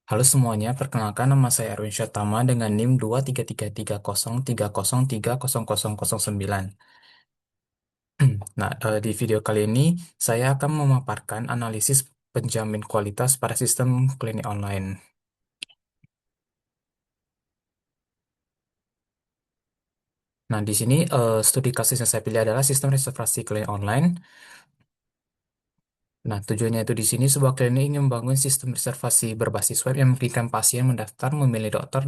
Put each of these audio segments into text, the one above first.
Halo semuanya, perkenalkan nama saya Erwin Syatama dengan NIM 23330303009. Nah, di video kali ini saya akan memaparkan analisis penjamin kualitas pada sistem klinik online. Nah, di sini studi kasus yang saya pilih adalah sistem reservasi klinik online. Nah, tujuannya itu di sini sebuah klinik ingin membangun sistem reservasi berbasis web yang memungkinkan pasien mendaftar, memilih dokter,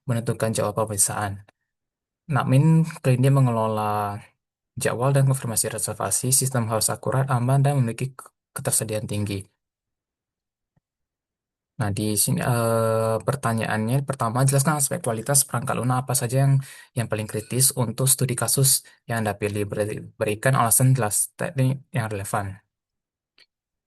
menentukan jadwal pemeriksaan. Nakmin klinik mengelola jadwal dan konfirmasi reservasi, sistem harus akurat, aman, dan memiliki ketersediaan tinggi. Nah, di sini pertanyaannya pertama, jelaskan aspek kualitas perangkat lunak apa saja yang paling kritis untuk studi kasus yang Anda pilih. Berikan alasan jelas teknik yang relevan.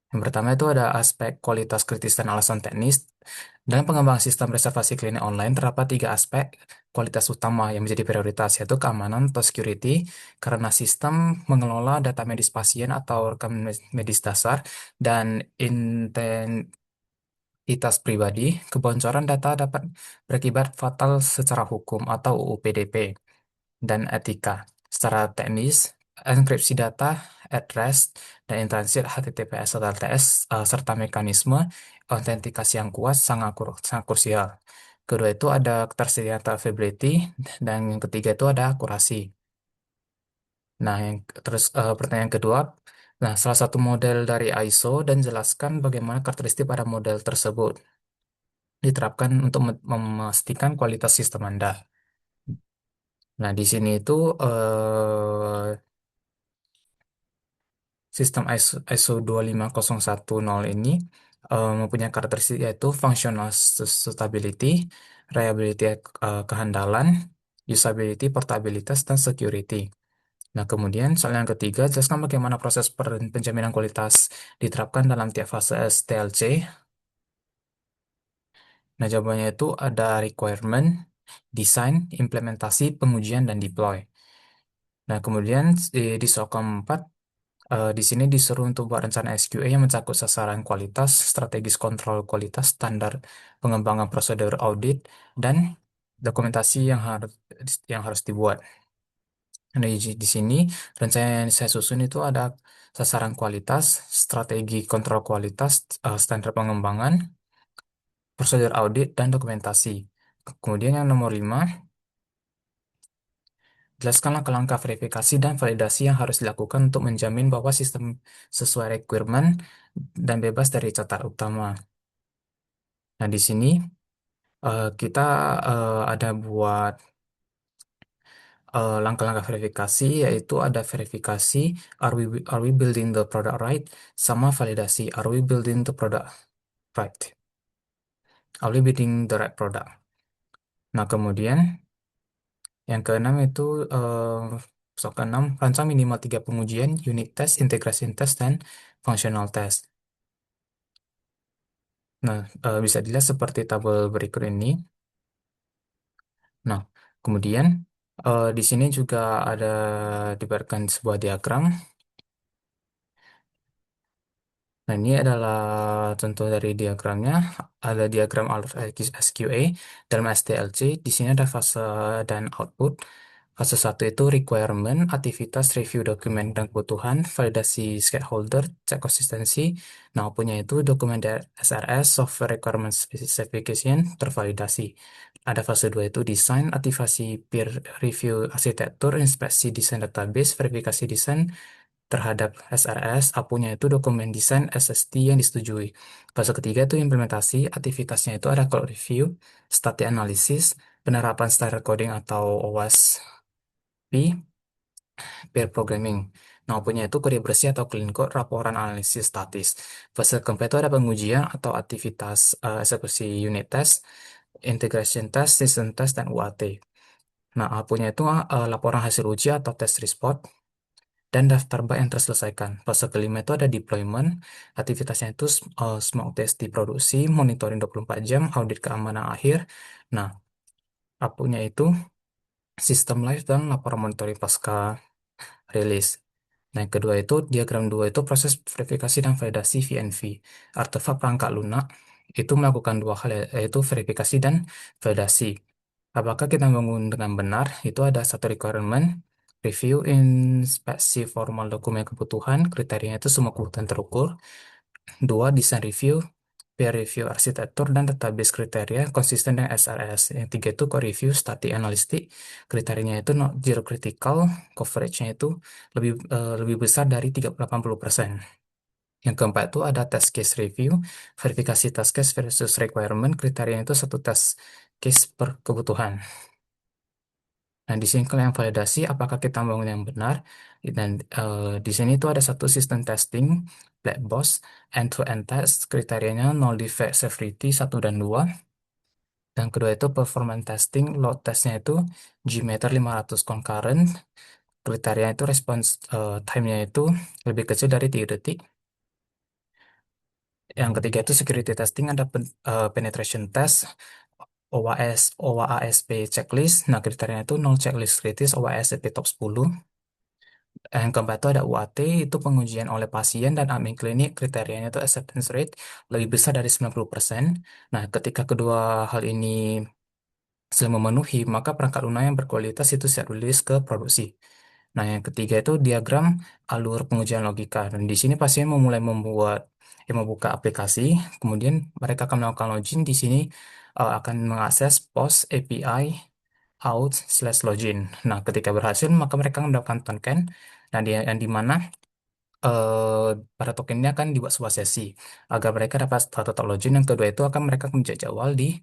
Yang pertama itu ada aspek kualitas kritis dan alasan teknis. Dalam pengembangan sistem reservasi klinik online terdapat tiga aspek kualitas utama yang menjadi prioritas, yaitu keamanan atau security, karena sistem mengelola data medis pasien atau rekam medis dasar, dan identitas pribadi. Kebocoran data dapat berakibat fatal secara hukum atau UU PDP dan etika. Secara teknis, enkripsi data, at rest, dan in transit HTTPS atau LTS, serta mekanisme autentikasi yang kuat sangat krusial. Kedua itu ada ketersediaan atau availability, dan yang ketiga itu ada akurasi. Nah, pertanyaan kedua, nah salah satu model dari ISO dan jelaskan bagaimana karakteristik pada model tersebut diterapkan untuk memastikan kualitas sistem Anda. Nah, di sini itu sistem ISO 25010 ini mempunyai karakteristik yaitu functional stability, reliability kehandalan, usability, portabilitas, dan security. Nah, kemudian soal yang ketiga, jelaskan bagaimana proses penjaminan kualitas diterapkan dalam tiap fase STLC. Nah, jawabannya itu ada requirement, design, implementasi, pengujian, dan deploy. Nah, kemudian di soal keempat, di sini disuruh untuk buat rencana SQA yang mencakup sasaran kualitas, strategis kontrol kualitas, standar pengembangan prosedur audit, dan dokumentasi yang harus dibuat. Nah, di sini rencana yang saya susun itu ada sasaran kualitas, strategi kontrol kualitas, standar pengembangan, prosedur audit, dan dokumentasi. Kemudian yang nomor 5, jelaskan langkah-langkah verifikasi dan validasi yang harus dilakukan untuk menjamin bahwa sistem sesuai requirement dan bebas dari catat utama. Nah, di sini kita ada buat langkah-langkah verifikasi, yaitu ada verifikasi are we building the product right, sama validasi are we building the product right, are we building the right product. Nah, kemudian yang keenam itu soal keenam, rancang minimal 3 pengujian, unit test, integration test, dan functional test. Nah, bisa dilihat seperti tabel berikut ini. Nah, kemudian di sini juga ada diberikan sebuah diagram. Nah, ini adalah contoh dari diagramnya. Ada diagram alur SQA dalam SDLC. Di sini ada fase dan output. Fase satu itu requirement, aktivitas, review dokumen dan kebutuhan, validasi stakeholder, cek konsistensi. Nah, punya itu dokumen dari SRS, software requirement specification, tervalidasi. Ada fase 2 itu desain, aktivasi peer review arsitektur, inspeksi desain database, verifikasi desain, terhadap SRS, apunya itu dokumen desain SST yang disetujui. Fase ketiga itu implementasi, aktivitasnya itu ada code review, static analysis, penerapan standard coding atau OSP, pair programming. Nah, punya itu kode bersih atau clean code, laporan analisis statis. Fase keempat itu ada pengujian atau aktivitas eksekusi unit test, integration test, system test, dan UAT. Nah, punya itu laporan hasil uji atau test report, dan daftar bug yang terselesaikan. Fase kelima itu ada deployment, aktivitasnya itu smoke test di produksi, monitoring 24 jam, audit keamanan akhir. Nah, apunya itu sistem live dan laporan monitoring pasca rilis. Nah, yang kedua itu diagram 2 itu proses verifikasi dan validasi VNV, artefak perangkat lunak. itu melakukan dua hal, yaitu verifikasi dan validasi. Apakah kita bangun dengan benar? Itu ada satu requirement, review inspeksi formal dokumen kebutuhan, kriterianya itu semua kebutuhan terukur. Dua, design review, peer review arsitektur dan database kriteria konsisten dengan SRS. Yang tiga itu core review, static analistik, kriterianya itu zero critical, coveragenya itu lebih besar dari 80%. Yang keempat itu ada test case review, verifikasi test case versus requirement, kriterianya itu satu test case per kebutuhan. Nah, di sini kalau yang validasi, apakah kita bangun yang benar? Dan di sini itu ada satu sistem testing, black box, end-to-end test, kriterianya null defect severity 1 dan 2. Dan kedua itu performance testing, load testnya itu Gmeter 500 concurrent, kriteria itu response time-nya itu lebih kecil dari 3 detik. Yang ketiga itu security testing, ada penetration test, OWASP checklist. Nah, kriterianya itu no checklist kritis, OWASP top 10. Yang keempat itu ada UAT, itu pengujian oleh pasien dan admin klinik, kriterianya itu acceptance rate lebih besar dari 90%. Nah, ketika kedua hal ini sudah memenuhi, maka perangkat lunak yang berkualitas itu siap rilis ke produksi. Nah, yang ketiga itu diagram alur pengujian logika. Dan di sini pasien memulai membuka aplikasi, kemudian mereka akan melakukan login. Di sini akan mengakses post API out/login. Nah, ketika berhasil, maka mereka akan mendapatkan token, dan yang di mana para token ini akan dibuat sebuah sesi agar mereka dapat satu total login. Yang kedua itu akan mereka menjadwal di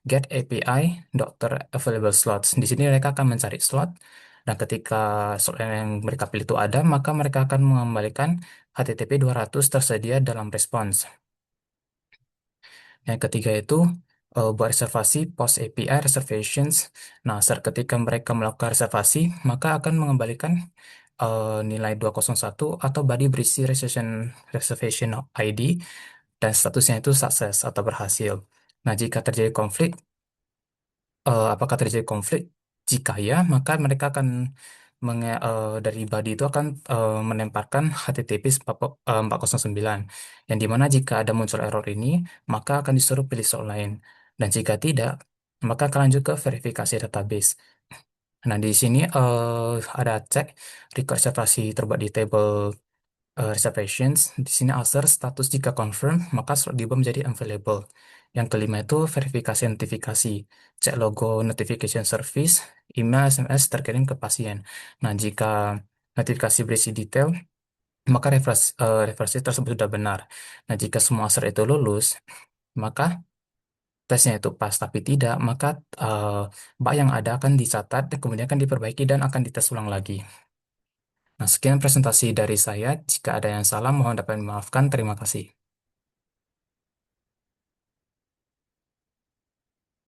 get API Doctor Available Slots. Di sini mereka akan mencari slot, dan ketika slot yang mereka pilih itu ada, maka mereka akan mengembalikan HTTP 200 tersedia dalam response. Yang ketiga itu buat reservasi post API reservations. Nah, ketika mereka melakukan reservasi, maka akan mengembalikan nilai 201 atau body berisi reservation ID, dan statusnya itu sukses atau berhasil. Nah, jika terjadi konflik, apakah terjadi konflik? Jika ya, maka mereka akan dari body itu akan menempelkan HTTP 409, yang dimana jika ada muncul error ini, maka akan disuruh pilih slot lain. Dan jika tidak, maka akan lanjut ke verifikasi database. Nah, di sini ada cek record reservasi terbuat di table reservations. Di sini answer status jika confirm, maka slot diubah menjadi available. Yang kelima itu verifikasi notifikasi. Cek logo notification service, email, SMS terkirim ke pasien. Nah, jika notifikasi berisi detail, maka referensi tersebut sudah benar. Nah, jika semua answer itu lulus, maka tesnya itu pas, tapi tidak, maka bug yang ada akan dicatat, dan kemudian akan diperbaiki dan akan dites ulang lagi. Nah, sekian presentasi dari saya. Jika ada yang salah, mohon dapat dimaafkan. Terima kasih.